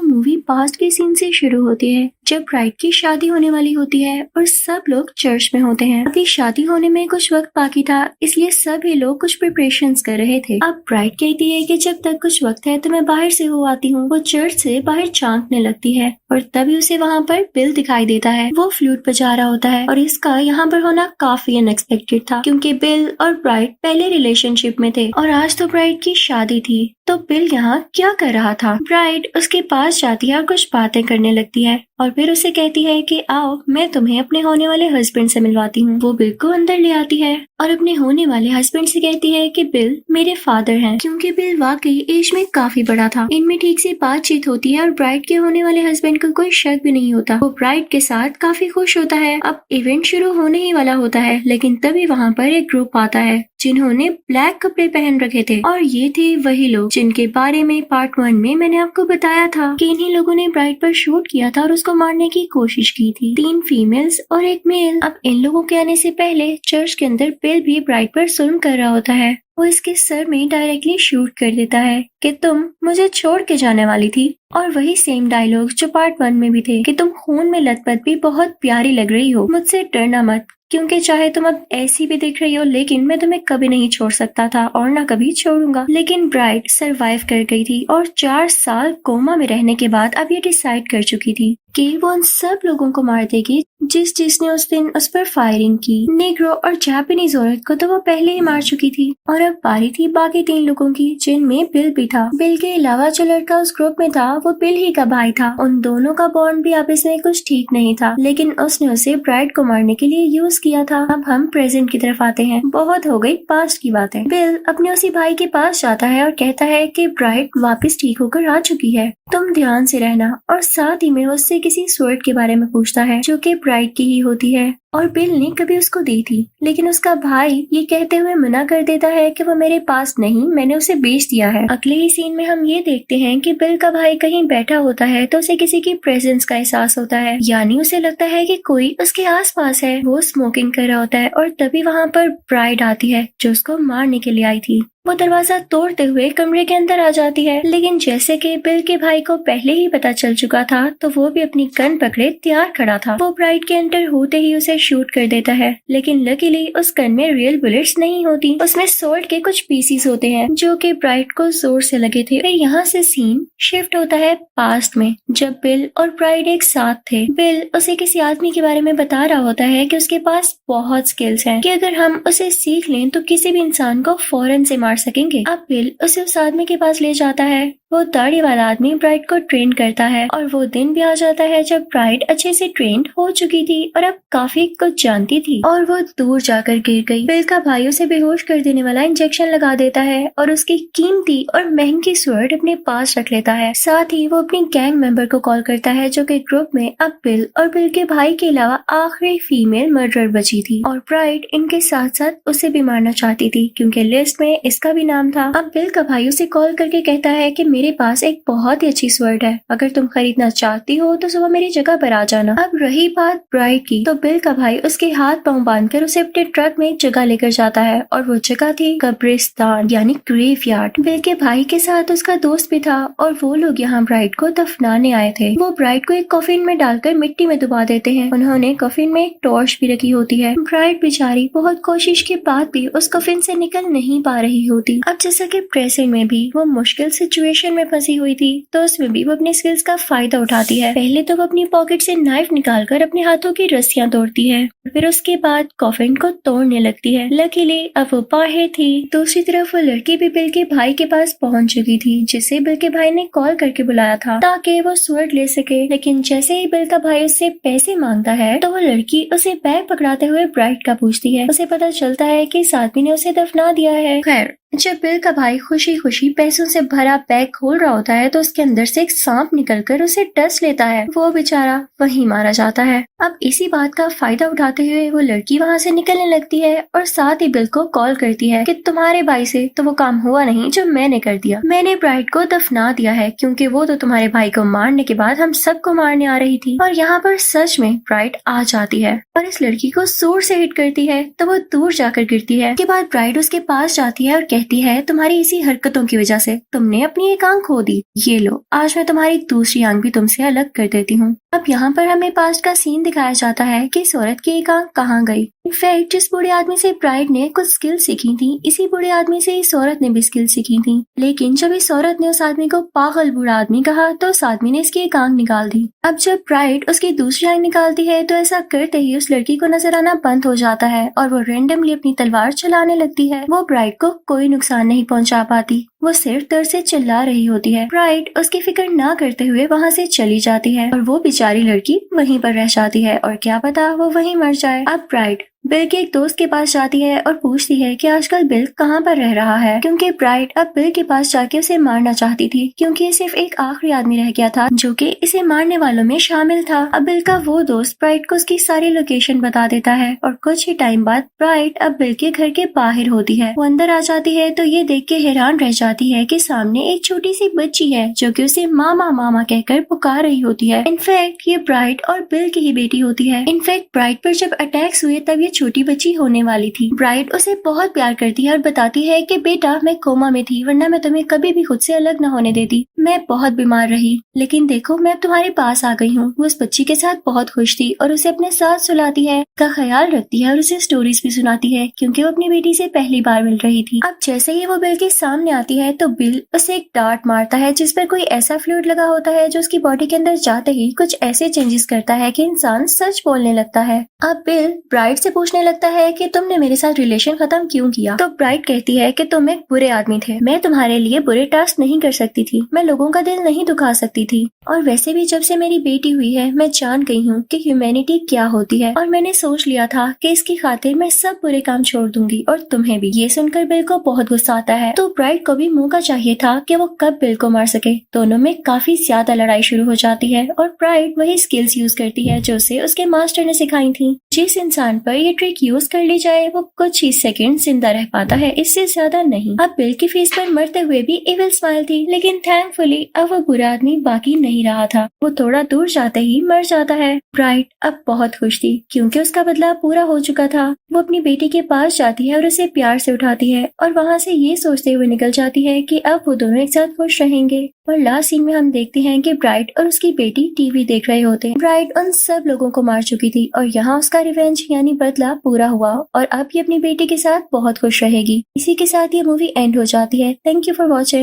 तो movie past के scene से शुरू होती है जब ब्राइड की शादी होने वाली होती है और सब लोग चर्च में होते हैं। अभी शादी होने में कुछ वक्त बाकी था, इसलिए सभी लोग कुछ प्रिपरेशंस कर रहे थे। अब ब्राइड कहती है कि जब तक कुछ वक्त है तो मैं बाहर से हो आती हूँ। वो चर्च से बाहर झांकने लगती है और तभी उसे वहाँ पर बिल दिखाई देता है। वो फ्लूट बजा रहा होता है और इसका यहाँ पर होना काफी अनएक्सपेक्टेड था क्योंकि बिल और ब्राइड पहले रिलेशनशिप में थे और आज तो ब्राइड की शादी थी। तो बिल यहाँ क्या कर रहा था? ब्राइड उसके पास जाती है और कुछ बातें करने लगती है और फिर उसे कहती है कि आओ मैं तुम्हें अपने होने वाले हस्बैंड से मिलवाती हूँ। वो बिल को अंदर ले आती है और अपने होने वाले हस्बैंड से कहती है कि बिल मेरे फादर हैं, क्योंकि बिल वाकई एज में काफी बड़ा था। इनमें ठीक से बातचीत होती है और ब्राइड के होने वाले हस्बैंड को कोई शक भी नहीं होता। वो ब्राइड के साथ काफी खुश होता है। अब इवेंट शुरू होने ही वाला होता है, लेकिन तभी वहाँ पर एक ग्रुप आता है जिन्होंने ब्लैक कपड़े पहन रखे थे और ये थे वही लोग जिनके बारे में पार्ट 1 में मैंने आपको बताया था कि इन्हीं लोगों ने ब्राइड पर शूट किया था और उसको मारने की कोशिश की थी। 3 फीमेल्स और 1 मेल। अब इन लोगों के आने से पहले चर्च के अंदर बिल भी ब्राइड पर जुल्म कर रहा होता है। वो इसके सर में डायरेक्टली शूट कर देता है कि तुम मुझे छोड़ के जाने वाली थी। और वही सेम डायलॉग जो पार्ट 1 में भी थे कि तुम खून में लथपथ भी बहुत प्यारी लग रही हो, मुझसे डरना मत, क्योंकि चाहे तुम अब ऐसी भी दिख रही हो लेकिन मैं तुम्हें कभी नहीं छोड़ सकता था और ना कभी छोड़ूंगा। लेकिन ब्राइड सरवाइव कर गई थी और 4 साल कोमा में रहने के बाद अब ये डिसाइड कर चुकी थी कि वो उन सब लोगों को मार देगी जिसने उस दिन उस पर फायरिंग की। नेग्रो और जापानीज औरत को तो वो पहले ही मार चुकी थी और अब बारी थी बाकी 3 लोगों की, जिनमें बिल भी था। बिल के अलावा जो लड़का उस ग्रुप में था वो बिल ही का भाई था। उन दोनों का बॉन्ड भी आपस में कुछ ठीक नहीं था, लेकिन उसने उसे ब्राइड को मारने के लिए यूज किया था। अब हम प्रेजेंट की तरफ आते हैं। बहुत हो गई पास्ट की बातें। बिल अपने उसी भाई के पास जाता है और कहता है कि ब्राइड वापस ठीक होकर आ चुकी है, तुम ध्यान से रहना। और साथ ही में उससे किसी स्वर्ड के बारे में पूछता है जो कि ब्राइड की ही होती है और बिल ने कभी उसको दी थी, लेकिन उसका भाई ये कहते हुए मना कर देता है कि वो मेरे पास नहीं, मैंने उसे बेच दिया है। अगले ही सीन में हम ये देखते हैं कि बिल का भाई कहीं बैठा होता है तो उसे किसी की प्रेजेंस का एहसास होता है, यानी उसे लगता है कि कोई उसके आसपास है। वो स्मोकिंग कर रहा होता है और तभी वहाँ पर ब्राइड आती है जो उसको मारने के लिए आई थी। वो दरवाजा तोड़ते हुए कमरे के अंदर आ जाती है, लेकिन जैसे कि बिल के भाई को पहले ही पता चल चुका था तो वो भी अपनी गन पकड़े तैयार खड़ा था। वो ब्राइड के एंटर होते ही उसे शूट कर देता है, लेकिन लकीली उस गन में रियल बुलेट्स नहीं होती, उसमें सोल्ड के कुछ पीसीस होते हैं जो कि ब्राइड को जोर से लगे थे। फिर यहाँ से सीन शिफ्ट होता है पास्ट में, जब बिल और ब्राइड एक साथ थे। बिल उसे किसी आदमी के बारे में बता रहा होता है कि उसके पास बहुत स्किल्स हैं कि अगर हम उसे सीख लें तो किसी भी इंसान को फौरन से मार सकेंगे। अब बिल उसे उस आदमी के पास ले जाता है। वो दाढ़ी वाला आदमी ब्राइड को ट्रेन करता है और वो दिन भी आ जाता है जब ब्राइड अच्छे से ट्रेंड हो चुकी थी और अब काफी कुछ जानती थी और वो दूर जाकर गिर गई। बिल का भाई उसे बेहोश कर देने वाला इंजेक्शन लगा देता है और उसकी कीमती और महंगी स्वर्ड अपने पास रख लेता है। साथ ही वो अपनी गैंग मेंबर को कॉल करता है जो कि ग्रुप में अब बिल और बिल के भाई के अलावा आखिरी फीमेल मर्डरर बची थी और ब्राइड इनके साथ साथ उसे भी मारना चाहती थी क्योंकि लिस्ट में इसका भी नाम था। अब बिल का भाई उसे कॉल करके कहता है कि मेरे पास एक बहुत ही अच्छी स्वर्ड है, अगर तुम खरीदना चाहती हो तो सुबह मेरी जगह पर आ जाना। अब रही बात ब्राइड की, तो बिल का भाई उसके हाथ पांव बांधकर उसे अपने ट्रक में एक जगह लेकर जाता है और वो जगह थी कब्रिस्तान यानी ग्रेवयार्ड। बिल के भाई के साथ उसका दोस्त भी था और वो लोग यहाँ ब्राइड को दफनाने आए थे। वो ब्राइड को एक कॉफिन में डालकर मिट्टी में डुबा देते हैं। उन्होंने कॉफिन में एक टॉर्च भी रखी होती है। ब्राइड बेचारी बहुत कोशिश के बाद भी उस कॉफिन से निकल नहीं पा रही होती। अब जैसा कि प्रेजेंट में भी वो मुश्किल सिचुएशन में फंसी हुई थी तो उसमें भी वो अपने स्किल्स का फायदा उठाती है। पहले तो वो अपनी पॉकेट से नाइफ निकालकर अपने हाथों की रस्सियां तोड़ती है, फिर उसके बाद कॉफिन को तोड़ने लगती है। लकीली अब वो बाहर थी। दूसरी तरफ वो लड़की भी बिल के भाई के पास पहुंच चुकी थी, जिसे बिल के भाई ने कॉल करके बुलाया था ताकि वो स्वर्ड ले सके। लेकिन जैसे ही बिल का भाई उससे पैसे मांगता है तो वो लड़की उसे बैग पकड़ाते हुए ब्राइड का पूछती है। उसे पता चलता है कि इस आदमी ने उसे दफना दिया है। खैर जब बिल का भाई खुशी खुशी पैसों से भरा बैग खोल रहा होता है तो उसके अंदर से एक सांप निकलकर उसे डस लेता है। वो बेचारा वहीं मारा जाता है। अब इसी बात का फायदा उठाते हुए वो लड़की वहाँ से निकलने लगती है और साथ ही बिल को कॉल करती है कि तुम्हारे भाई से तो वो काम हुआ नहीं जो मैंने कर दिया। मैंने ब्राइड को दफना दिया है क्योंकि वो तो तुम्हारे भाई को मारने के बाद हम सबको मारने आ रही थी। और यहाँ पर सच में ब्राइड आ जाती है और इस लड़की को जोर से हिट करती है तो वो दूर जाकर गिरती है। के बाद ब्राइड उसके पास जाती है और कहती है तुम्हारी इसी हरकतों की वजह से तुमने अपनी एक आंख खो दी। ये लो, आज मैं तुम्हारी दूसरी आंख भी तुमसे अलग कर देती हूँ। अब यहाँ पर हमें पास्ट का सीन दिखाया जाता है कि इस औरत की एक आंख कहाँ गई। इनफैक्ट जिस बूढ़े आदमी से ब्राइड ने कुछ स्किल सीखी थी, इसी बूढ़े आदमी से इस औरत ने भी स्किल सीखी थी। लेकिन जब इस औरत ने उस आदमी को पागल बूढ़ा आदमी कहा तो उस आदमी ने इसकी एक आंख निकाल दी। अब जब ब्राइड उसकी दूसरी आंख निकालती है तो ऐसा करते ही उस लड़की को नजर आना बंद हो जाता है और वो रेंडमली अपनी तलवार चलाने लगती है। वो ब्राइड को कोई नुकसान नहीं पहुंचा पाती, वो सिर्फ दर्द से चिल्ला रही होती है। ब्राइड उसकी फिक्र ना करते हुए वहाँ से चली जाती है और वो बेचारी लड़की वहीं पर रह जाती है और क्या पता वो वहीं मर जाए। अब ब्राइड बिल के एक दोस्त के पास जाती है और पूछती है कि आजकल बिल कहाँ पर रह रहा है, क्योंकि ब्राइड अब बिल के पास जाके उसे मारना चाहती थी, क्योंकि ये सिर्फ एक आखिरी आदमी रह गया था जो कि इसे मारने वालों में शामिल था। अब बिल का वो दोस्त ब्राइड को उसकी सारी लोकेशन बता देता है और कुछ ही टाइम बाद ब्राइड अब बिल के घर के बाहर होती है। वो अंदर आ जाती है तो ये देख के हैरान रह जाती है कि सामने एक छोटी सी बच्ची है जो कि उसे मामा मामा कहकर पुकार रही होती है। इनफैक्ट ये ब्राइड और बिल की ही बेटी होती है। इनफैक्ट ब्राइड पर जब अटैक्स हुए तब छोटी बच्ची होने वाली थी। ब्राइड उसे बहुत प्यार करती है और बताती है कि बेटा मैं कोमा में थी, वरना मैं तुम्हें कभी भी खुद से अलग न होने देती। मैं बहुत बीमार रही, लेकिन देखो मैं तुम्हारे पास आ गई हूँ। वो उस बच्ची के साथ बहुत खुश थी और उसे अपने साथ सुलाती है, का ख्याल रखती है और उसे स्टोरीज भी सुनाती है, क्योंकि वो अपनी बेटी से पहली बार मिल रही थी। अब जैसे ही वो बिल के सामने आती है तो बिल उसे एक डांट मारता है जिस पर कोई ऐसा फ्लूइड लगा होता है जो उसकी बॉडी के अंदर जाते ही कुछ ऐसे चेंजेस करता है कि इंसान सच बोलने लगता है। अब बिल ब्राइड से पूछने लगता है कि तुमने मेरे साथ रिलेशन खत्म क्यों किया। तो ब्राइड कहती है कि तुम एक बुरे आदमी थे, मैं तुम्हारे लिए बुरे टास्क नहीं कर सकती थी, मैं लोगों का दिल नहीं दुखा सकती थी, और वैसे भी जब से मेरी बेटी हुई है मैं जान गई हूँ कि ह्यूमैनिटी क्या होती है, और मैंने सोच लिया था कि इसकी खातिर मैं सब बुरे काम छोड़ दूंगी और तुम्हें भी। ये सुनकर बिल को बहुत गुस्सा आता है, तो ब्राइड को भी मौका चाहिए था कि वो कब बिल को मार सके। दोनों में काफी ज्यादा लड़ाई शुरू हो जाती है और ब्राइड वही स्किल्स यूज करती है जो उसे उसके मास्टर ने सिखाई थी। जिस इंसान पर ये ट्रिक यूज कर ली जाए वो कुछ ही सेकंड जिंदा रह पाता है, इससे ज्यादा नहीं। अब बिल की फेस पर मरते हुए भी इविल स्माइल थी, लेकिन थैंकफुली अब वो बुरा आदमी बाकी नहीं रहा था। वो थोड़ा दूर जाते ही मर जाता है। ब्राइड अब बहुत खुश थी क्योंकि उसका बदला पूरा हो चुका था। वो अपनी बेटी के पास जाती है और उसे प्यार से उठाती है और वहाँ से ये सोचते हुए निकल जाती है कि अब वो दोनों एक साथ खुश रहेंगे। और लास्ट सीन में हम देखते हैं कि ब्राइड और उसकी बेटी टीवी देख रहे होते हैं। ब्राइड उन सब लोगों को मार चुकी थी और यहाँ उसका रिवेंज यानी बदला पूरा हुआ और अब ये अपनी बेटी के साथ बहुत खुश रहेगी। इसी के साथ ये मूवी एंड हो जाती है। Thank you for watching.